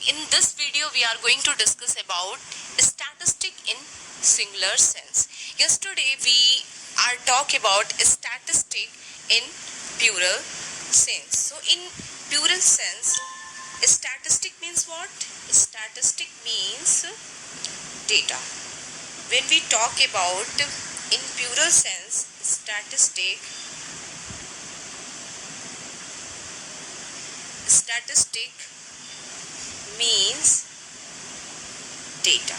in this video we are going to discuss about statistic in singular sense. Yesterday we are talk about statistic in plural sense. So in plural sense, statistic means what? Statistic means data. When we talk about in plural sense, statistic means data.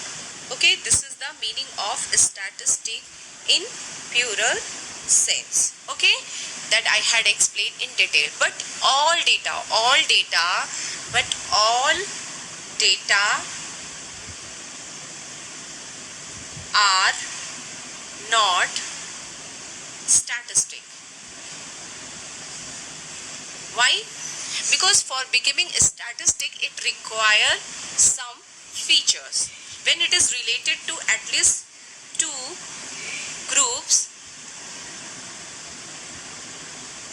Okay, this is the meaning of statistic in plural sense. Okay, that I had explained in detail. But all data are not statistic. Why? Because for becoming a statistic, it requires some features. When it is related to at least two groups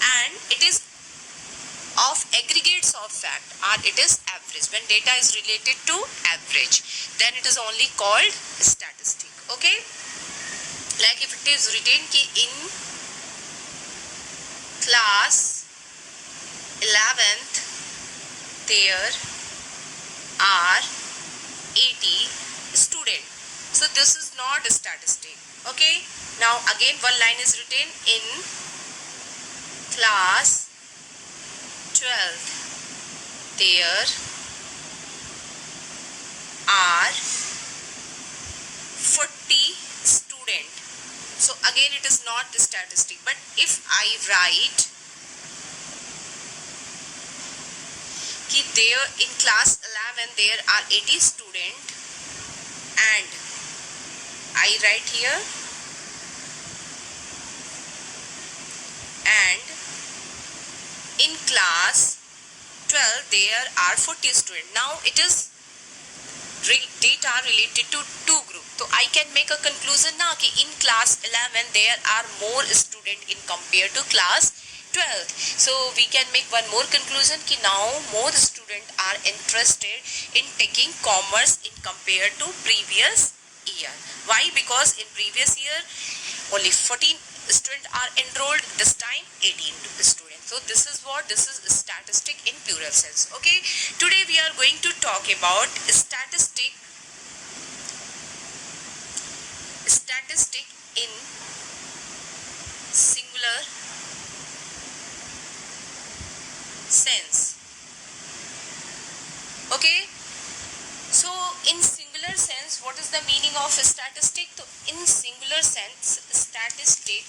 and it is of aggregates of fact, or it is average. When data is related to average, then it is only called statistic. Okay, like if it is written ki in class 11th there are 80 students, so this is not a statistic. Okay, now again one line is written in class 12th there are 40 students, so again it is not the statistic. But if I write कि there in class 11 there are 80 students and I write here and in class 12 there are 40 students. Now it is data related to two groups, so I can make a conclusion now कि in class 11 there are more students in compared to class 12th. So we can make one more conclusion कि now more students are interested in taking commerce in compared to previous year. Why? Because in previous year only 14 students are enrolled, this time 18 students. So this is what? This is statistic in plural sense. Okay, today we are going to talk about statistic in singular sense. Okay, so in singular sense, what is the meaning of statistic? So in singular sense, statistic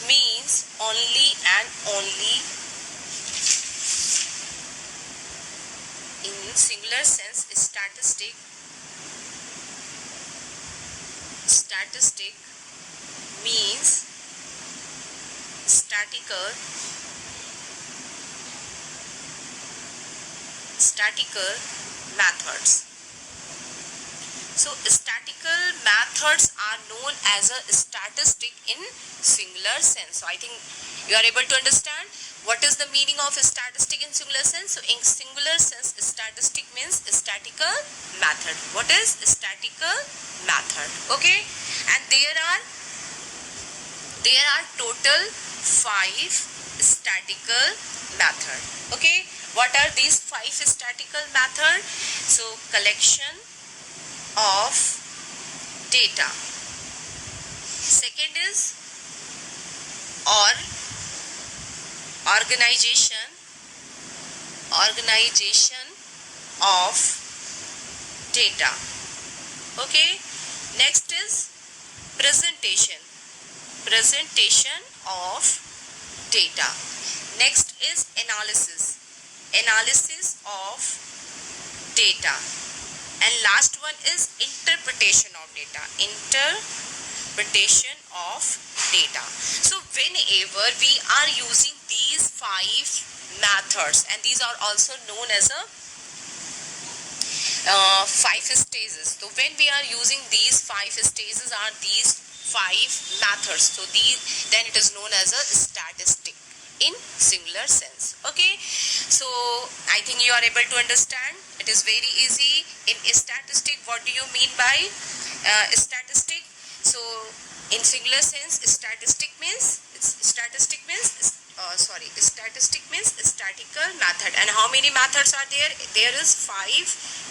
means only and only. In singular sense, statistic means statistical methods. So statistical methods are known as a statistic in singular sense. So I think you are able to understand what is the meaning of statistic in singular sense. So in singular sense, statistic means statistical method. What is statistical method? Okay, and there are total 5 statistical method. Okay, what are these 5 statistical method? So collection of data. Second is organization of data. Okay, next is presentation of data. Next is analysis of data, and last one is interpretation of data. So whenever we are using these 5 methods, and these are also known as a 5 stages. So when we are using these 5 stages are these 5 methods, so then it is known as a statistic in singular sense. Okay, so I think you are able to understand. It is very easy. In statistic, what do you mean by statistic? So in singular sense, statistic means statistic means statistical method. And how many methods are there? There is 5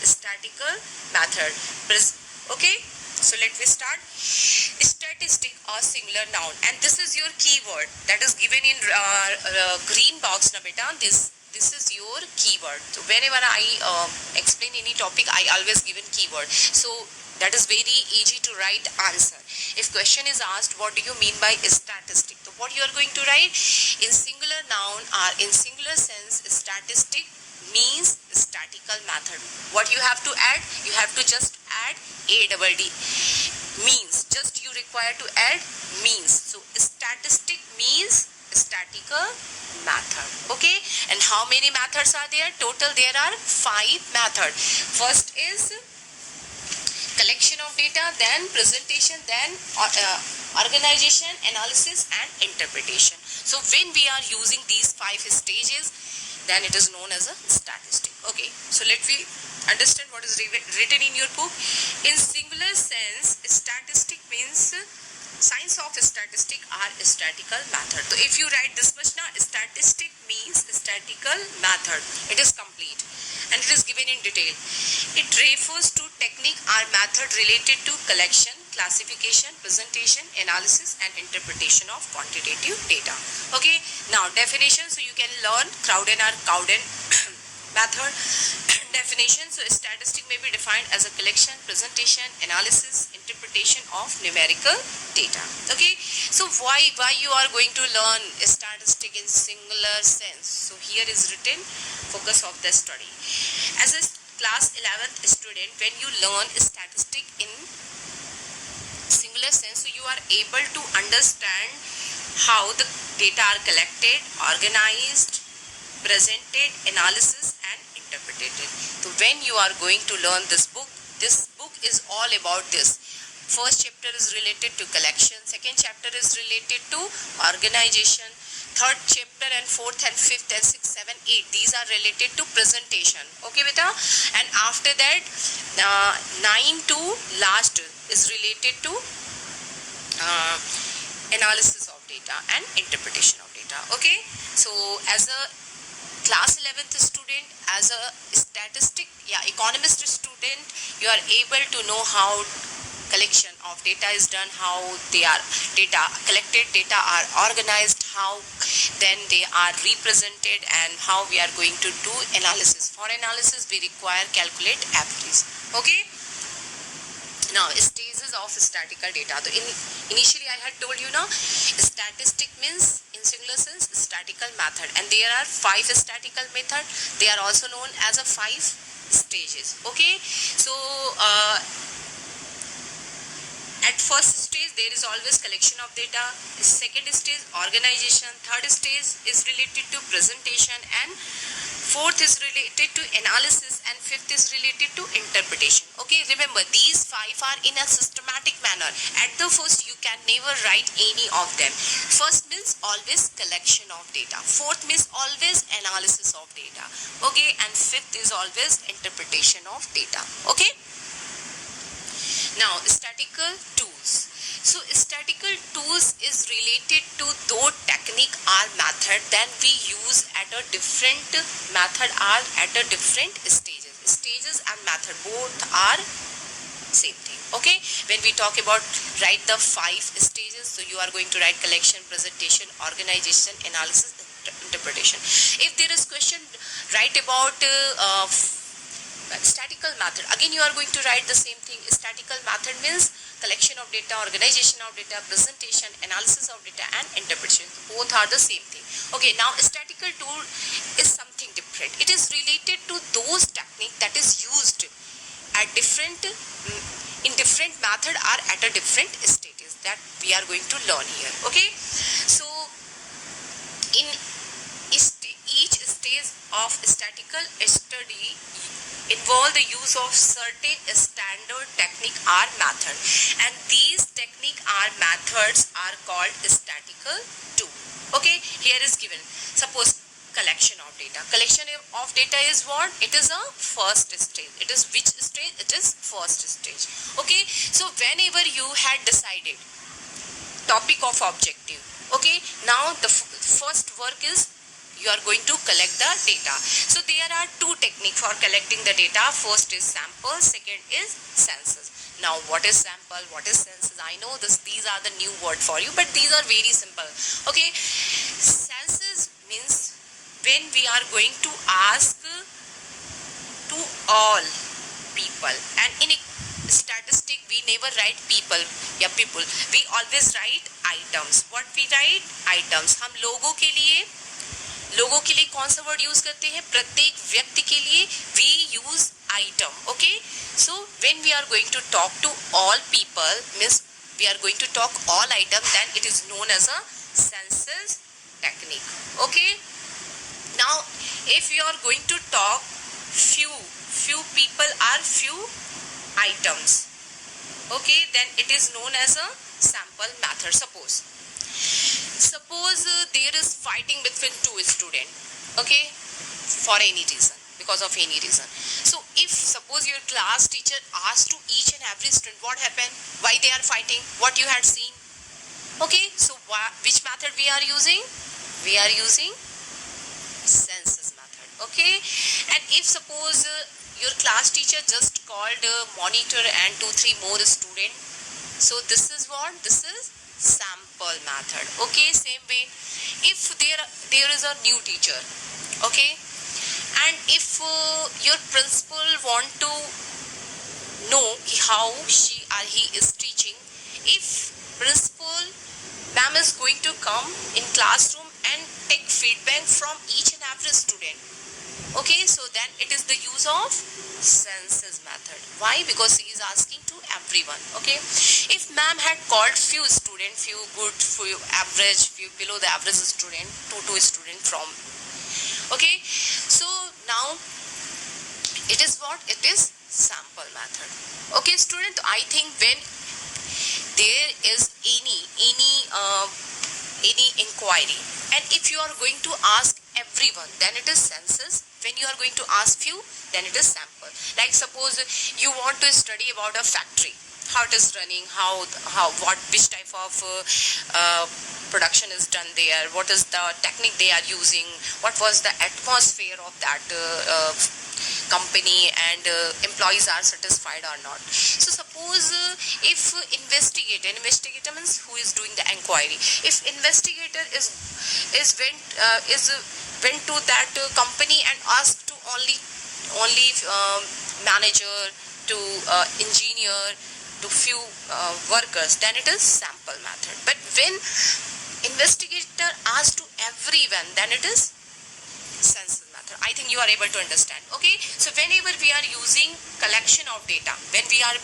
statistical method. Okay, so let me start. Statistic or singular noun, and this is your keyword that is given in green box na beta. This is your keyword. So whenever I explain any topic, I always given keyword. So that is very easy to write answer. If question is asked, what do you mean by statistic? So what you are going to write? In singular noun or in singular sense, statistic means statistical method. What you have to add? You have to just add ADD. Means. Just you require to add means. So statistic means statistical method. Okay. And how many methods are there? Total there are 5 methods. First is collection of data, then presentation, then organization, analysis and interpretation. So when we are using these 5 stages, then it is known as a statistic. Okay, so let me understand what is written in your book. In singular sense, statistic means science of statistic are statistical method. So if you write this much now, statistic means statistical method. It is complete and it is given in detail. It refers to technique or method related to collection, classification, presentation, analysis and interpretation of quantitative data. Okay, now definition. So you can learn Crowden or Cowden method. Definition. So statistic may be defined as a collection, presentation, analysis, interpretation of numerical data. Okay, so why you are going to learn statistic in singular sense? So here is written focus of the study. As a class 11th student, when you learn statistic in singular sense, so you are able to understand how the data are collected, organized, presented, analysis and interpreted. So when you are going to learn this book is all about this. First chapter is related to collection, second chapter is related to organization, third chapter and fourth and fifth and sixth, 7, 8, these are related to presentation. Okay beta, and after that 9 to last is related to analysis of data and interpretation of data. Okay, so as a class 11th student, as a economist student, you are able to know how collection of data is done, how they are collected data are organized, how then they are represented, and how we are going to do analysis. For analysis we require calculate averages. Okay, now stages of statistical data. So initially I had told you now, statistic means in singular sense statistical method, and there are 5 statistical method. They are also known as a 5 stages. Okay, so at first stage there is always collection of data, second stage organization, third stage is related to presentation, and fourth is related to analysis, and fifth is related to interpretation. Okay, remember these 5 are in a systematic manner. At the first you can never write any of them. First means always collection of data, fourth means always analysis of data. Okay, and fifth is always interpretation of data. Okay, now statistical tools. So statistical tools is related to those technique or method that we use at a different method or at a different stages. Stages and method both are same thing. Okay, when we talk about write the 5 stages, so you are going to write collection, presentation, organization, analysis, interpretation. If there is question, write about statistical method, again you are going to write the same thing. Statistical method means collection of data, organization of data, presentation, analysis of data and interpretation. Both are the same thing. Okay, now statistical tool is something different. It is related to those technique that is used at different in different method or at a different stages that we are going to learn here. Okay, so in each stage of statistical study involve the use of certain standard technique or method, and these technique or methods are called statistical tool. Okay, here is given. Suppose collection of data. Collection of data is what? It is a first stage. It is which stage? It is first stage. Okay, so whenever you had decided topic of objective, okay, now the first work is you are going to collect the data. So there are two techniques for collecting the data. First is sample, second is census. Now what is sample, what is census? I know these are the new word for you, but these are very simple. Okay, census means when we are going to ask to all people, and in a statistic we never write people, we always write items. What we write? Items. हम लोगों के लिए कौन सा word use करते हैं? प्रत्येक व्यक्ति के लिए we use item. Okay, so when we are going to talk to all people, means we are going to talk all item, then it is known as a census technique. Okay, now if you are going to talk few people are few items, okay, then it is known as a sample method. Suppose there is fighting between two students, okay, for any reason, because of any reason. So if suppose your class teacher asked to each and every student what happened, why they are fighting, what you had seen, okay, so which method we are using? We are using census method. Okay, and if suppose your class teacher just called monitor and 2-3 more students, so this is what? This is sample method. Okay, same way if there is a new teacher, okay, and if your principal want to know how she or he is teaching, if principal ma'am is going to come in classroom and take feedback from each and every student, okay, so then it is the use of census method. Why? Because he is asking to everyone. Okay, if ma'am had called few students, few good, few average, few below the average student, two student from, okay, so now it is what? It is sample method. Okay, student, I think when there is any inquiry, and if you are going to ask everyone, then it is census. When you are going to ask few, then it is sample. Like suppose you want to study about a factory, how it is running, which type of production is done there, what is the technique they are using, what was the atmosphere of that company, and employees are satisfied or not. So suppose if investigator means who is doing the inquiry, if investigator went to that company and asked to only manager, to engineer, to few workers, then it is sample method. But when investigator asked to everyone, then it is census method. I think you are able to understand. Okay, so whenever we are using collection of data, when we are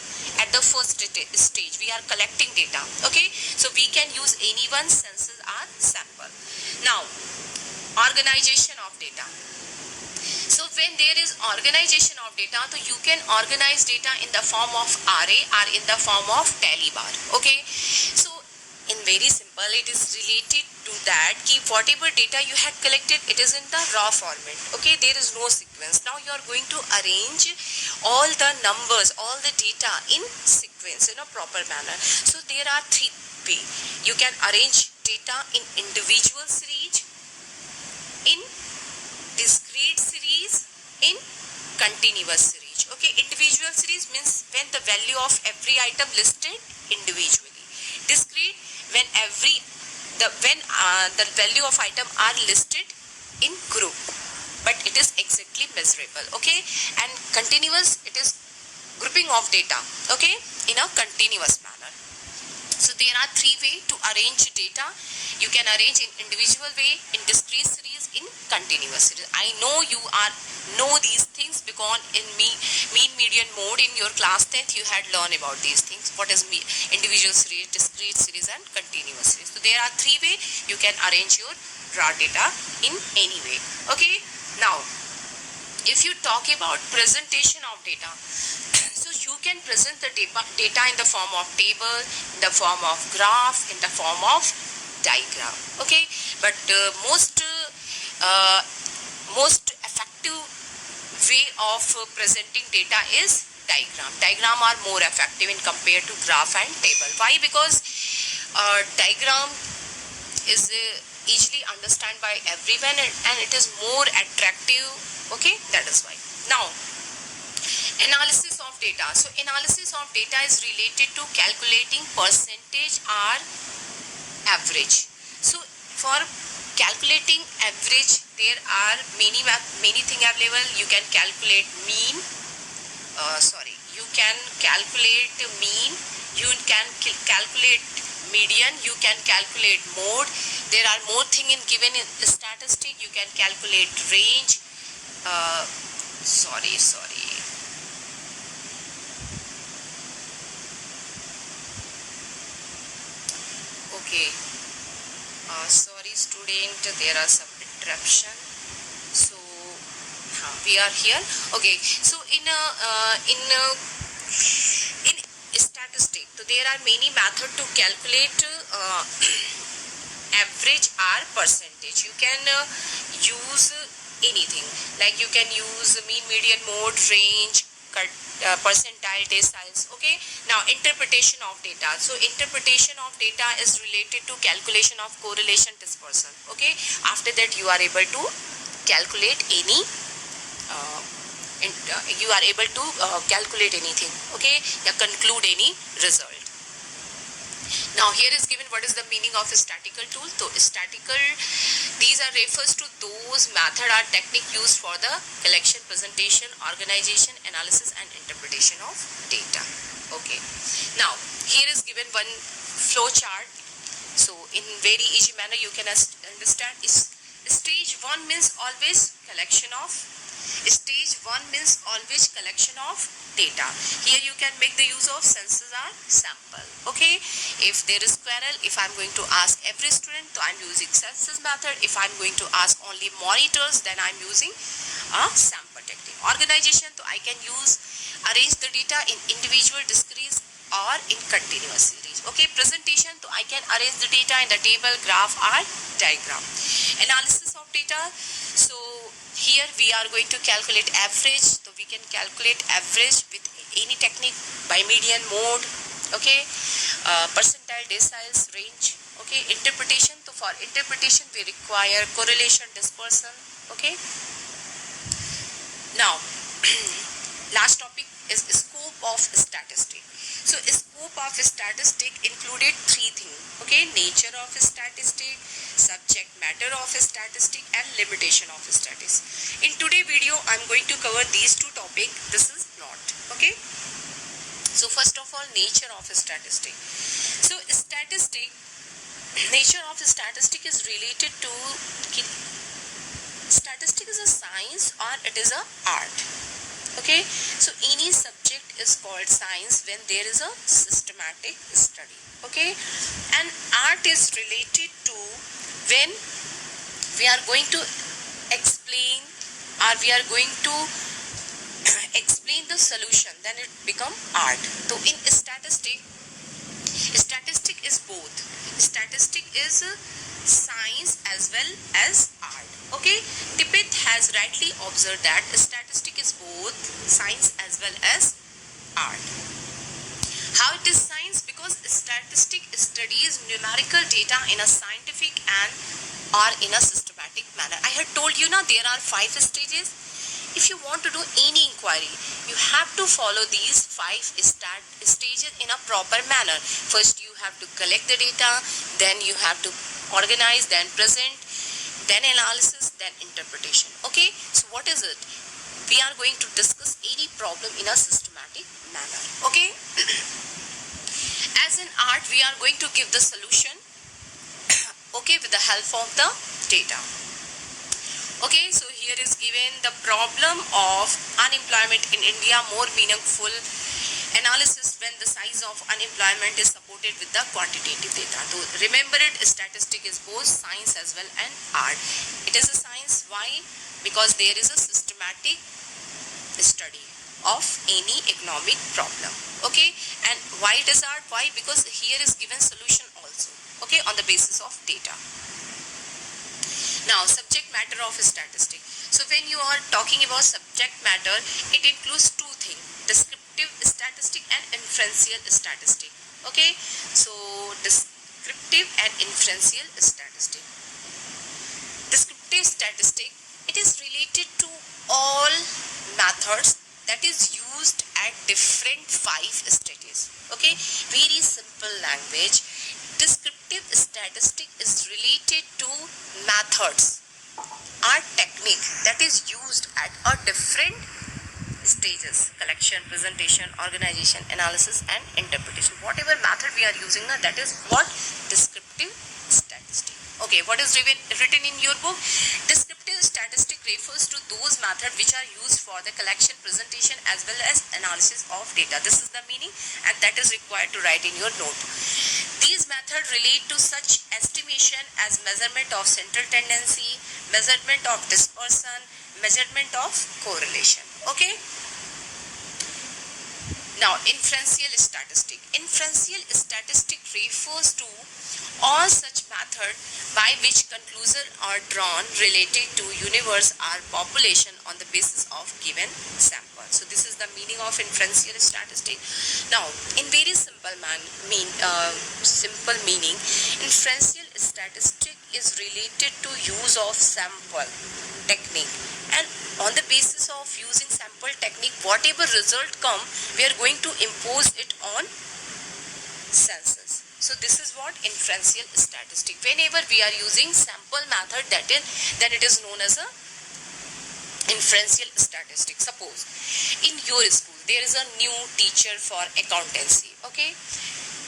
at the first stage, we are collecting data, okay, so we can use any one, census or sample. Now organization of data. So when there is organization of data, so you can organize data in the form of array or in the form of tally bar. Okay, so in very simple, it is related to that ki whatever data you had collected, it is in the raw format. Okay, there is no sequence. Now you are going to arrange all the numbers, all the data in sequence in a proper manner. So there are three ways. You can arrange data in individual series, in discrete series, in continuous series. Okay, individual series means when the value of every item listed individually. Discrete when the value of item are listed in group, but it is exactly measurable. Okay, and continuous, it is grouping of data, okay, in a continuous manner. So there are three ways to arrange data. You can arrange in individual way, in discrete series, in continuous series. I know you know these things because in mean median mode in your class 10th you had learned about these things. What is individual series, discrete series, and continuous series. So there are three ways you can arrange your raw data in any way. Okay, now if you talk about presentation of data, so you can present the data in the form of table, in the form of graph, in the form of diagram. Okay, but most effective way of presenting data is diagram. Diagram are more effective in compared to graph and table. Why? Because diagram is easily understand by everyone, and it is more attractive. Okay, that is why. Now, analysis of data. So analysis of data is related to calculating percentage or average. So for calculating average, there are many things available. You can calculate mean. You can calculate mean. You can calculate median. You can calculate mode. There are more things in given in statistic. You can calculate range. Okay. Sorry student, there are some interruption. So we are here. Okay. So in statistic, so there are many methods to calculate average or percentage. You can use anything, like you can use mean, median, mode, range, percentile, deciles. Okay. Now interpretation of data. So interpretation of data is related to calculation of correlation dispersion. Okay. After that you are able to calculate any calculate anything. Okay. Conclude any result. Now here is given what is the meaning of a statistical tool. So statistical, these are refers to those method or technique used for the collection, presentation, organization, analysis and interpretation of data. Okay. Now here is given one flow chart. So in very easy manner you can understand. Stage 1 means always collection of data. Here you can make the use of census or sample. Okay. If there is query, if I'm going to ask every student, so I'm using census method. If I'm going to ask only monitors, then I'm using a sample technique. Organization, so I can arrange the data in individual, discrete or in continuous series. Okay. Presentation, so I can arrange the data in the table, graph or diagram. Analysis of data, so here we are going to calculate average. So we can calculate average with any technique by median, mode. Okay. Percentile, deciles, range. Okay. Interpretation, so for interpretation we require correlation, dispersion. Okay. Now last topic is scope of statistic. So scope of statistic included three things. Okay. Nature of statistic, subject matter of statistic and limitation of statistics. In today's video I'm going to cover these two topics. This is not. Okay. So first of all, nature of statistic. So nature of statistic is related to statistic is a science or it is a art. Okay. So any subject is called science when there is a systematic study. Okay. And art is related to when we are going to explain or we are going to explain the solution, then it become art. So in statistic is both. Statistic is science as well as art. Okay. Tippett has rightly observed that statistic is both science as well as art. How it is science? Because statistic studies numerical data in a scientific and or in a systematic manner. I had told you now there are 5 stages. If you want to do any inquiry, you have to follow these 5 stages in a proper manner. First you have to collect the data, then you have to organize, then present, then analysis, then interpretation. Okay. So what is it? We are going to discuss any problem in a systematic manner. Okay. As in art, we are going to give the solution. Okay, with the help of the data. Okay, so here is given the problem of unemployment in India, more meaningful analysis when the size of unemployment is supported with the quantitative data. So remember it, statistic is both science as well and art. It is a science. Why? Because there is a systematic study of any economic problem. Okay, and why it is art? Why? Because here is given solution also. Okay, on the basis of data. Now, subject matter of statistic. So when you are talking about subject matter, it includes two things: descriptive statistic and inferential statistic. Okay, so descriptive and inferential statistic. Descriptive statistic, it is related to all methods that is used at different 5 stages. Okay, very simple language. Descriptive statistic is related to methods or technique that is used at a different stages: collection, presentation, organization, analysis and interpretation. Whatever method we are using now, that is what descriptive statistic. Okay, what is written in your book? Descriptive statistic refers to those methods which are used for the collection, presentation as well as analysis of data. This is the meaning and that is required to write in your note. These methods relate to such estimation as measurement of central tendency, measurement of dispersion, measurement of correlation. Okay. Now, inferential statistic. Inferential statistic refers to all such method by which conclusions are drawn related to universe or population on the basis of given sample. So this is the meaning of inferential statistic. Now, in very simple meaning, inferential statistic is related to use of sample technique, and on the basis of using sample technique, whatever result come, we are going to impose it on census. So this is what inferential statistic. Whenever we are using sample method, then it is known as a inferential statistic. Suppose in your school there is a new teacher for accountancy. Okay,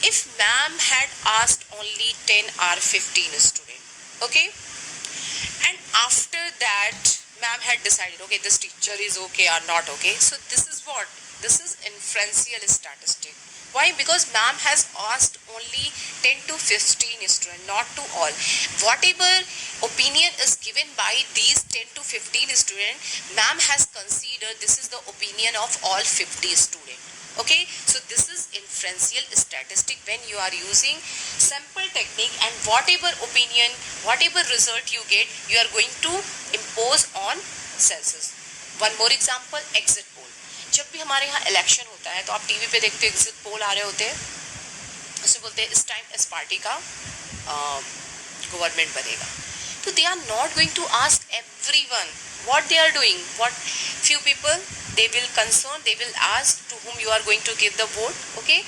if ma'am had asked only 10 or 15 students, okay, and after that ma'am had decided, okay, this teacher is okay or not okay, so this is what? This is inferential statistic. Why? Because ma'am has asked only 10 to 15 students, not to all. Whatever opinion is given by these 10 to 15 students, ma'am has considered this is the opinion of all 50 students. Okay, so this is inferential statistic when you are using sample technique, and whatever opinion, whatever result you get, you are going to impose on census. One more example, exit poll. जब भी हमारे यहाँ election होता है तो आप TV पे देखते हो एग्जिट पोल आ रहे होते हैं, उसे बोलते हैं इस टाइम इस पार्टी का गवर्नमेंट बनेगा. तो they are not going to ask everyone what they are doing. What few people they will concern, they will ask to whom you are going to give the vote. Okay,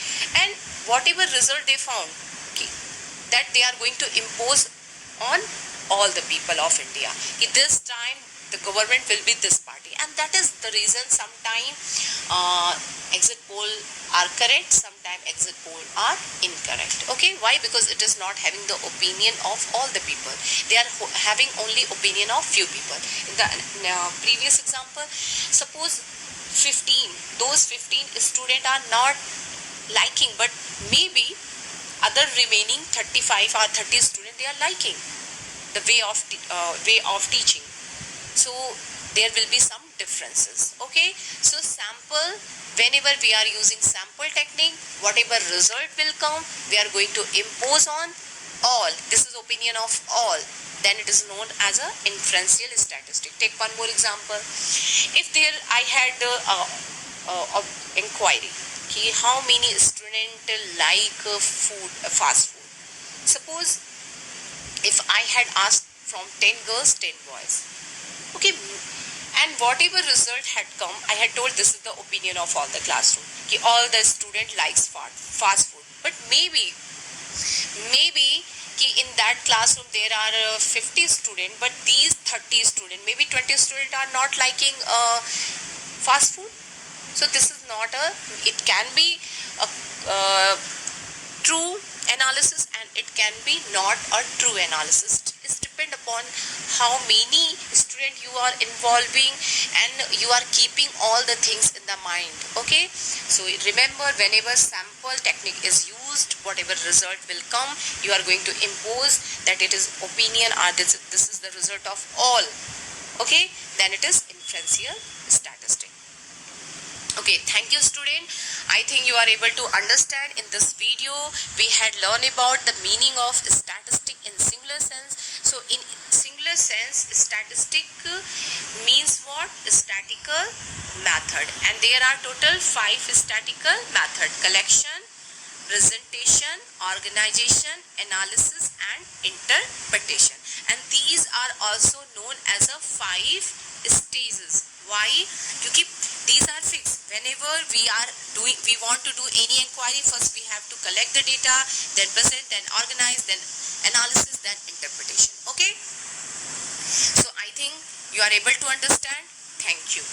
and whatever result they found, okay, that they are going to impose on all the people of India. Okay, this time the government will be this party, and that is the reason sometimes exit poll are correct, sometimes exit poll are incorrect. Okay, why? Because it is not having the opinion of all the people, they are having only opinion of few people. In the previous example, suppose 15, those 15 students are not liking, but maybe other remaining 35 or 30 students, they are liking the way of teaching. So there will be some differences. Okay, so sample, whenever we are using sample technique, whatever result will come, we are going to impose on all. This is opinion of all, then it is known as a inferential statistic. Take one more example. If there I had inquiry ki how many students like fast food. Suppose if I had asked from 10 girls, 10 boys. Okay, and whatever result had come, I had told this is the opinion of all the classroom. Ki all the student likes fast food. But maybe ki in that classroom there are 50 students, but these 30 students, maybe 20 students are not liking fast food. So this is not it can be a true analysis and it can be not a true analysis. It depends upon how many students you are involving and you are keeping all the things in the mind. Okay, so remember, whenever sample technique is used, whatever result will come, you are going to impose that it is opinion or this is the result of all. Okay, then it is inferential statistic. Okay, thank you student. I think you are able to understand. In this video we had learned about the meaning of statistic in singular sense. So in singular particular sense, statistic means what? Statistical method. And there are total 5 statistical method: collection, presentation, organization, analysis and interpretation. And these are also known as a 5 stages. Why? Because these are fixed. Whenever we want to do any inquiry, first we have to collect the data, then present, then organize, then analysis, then interpretation. Okay? So I think you are able to understand. Thank you.